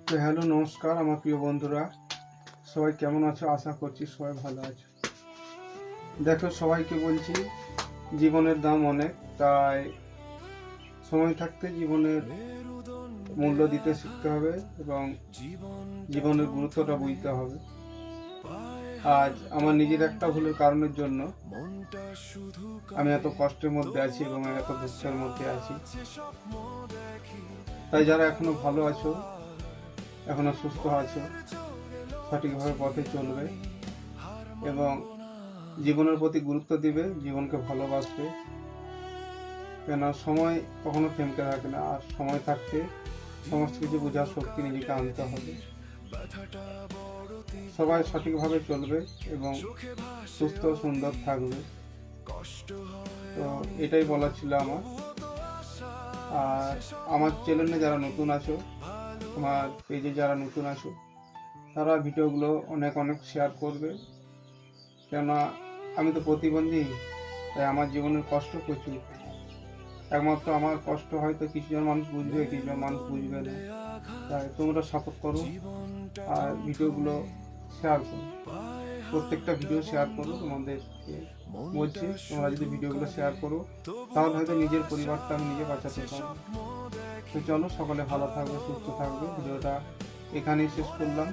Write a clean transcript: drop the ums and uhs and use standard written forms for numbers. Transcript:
তো হ্যালো, নমস্কার আমার প্রিয় বন্ধুরা। সবাই কেমন আছো? আশা করছি সবাই ভালো আছো। দেখো, সবাইকে বলছি জীবনের দাম অনেক, তাই সময় থাকতে জীবনের মূল্য দিতে শিখতে হবে এবং জীবনের গুরুত্বটা বুঝতে হবে। আজ আমার নিজের একটা ভুলের কারণের জন্য আমি এত কষ্টের মধ্যে আছি এবং এত দুঃখের মধ্যে আছি। তাই যারা এখনো ভালো আছো, এখনো সুস্থ আছো, সঠিকভাবে পথে চলবে এবং জীবনের প্রতি গুরুত্ব দিবে, জীবনকে ভালোবাসবে। কেন সময় কখনো থেমকে থাকে না, আর সময় থাকতে সমস্ত কিছু বোঝার শক্তি নিজেকে আনতে হবে। সবাই সঠিকভাবে চলবে এবং সুস্থ সুন্দর থাকবে। তো এটাই বলার ছিল আমার। আর আমার চ্যানেলে যারা নতুন আছো, আমার পেজে যারা নতুন আছো, তারা ভিডিওগুলো অনেক অনেক শেয়ার করবে। কেননা আমি তো প্রতিবন্ধী, তাই আমার জীবনের কষ্ট প্রচুর। একমাত্র আমার কষ্ট হয়তো কিছুজন মানুষ বুঝবে, কিছুজন মানুষ বুঝবে না। তাই তোমরা সাপোর্ট করো আর ভিডিওগুলো শেয়ার করো। প্রত্যেকটা ভিডিও শেয়ার করো। তোমাদেরকে বলছি, তোমরা যদি ভিডিওগুলো শেয়ার করো তাহলে হয়তো নিজের পরিবারটা আমি নিজে বাঁচাতে পারবো। তো চলো, সকলে ভালো থাকবে, সুস্থ থাকবে। ভিডিওটা এখানেই শেষ করলাম।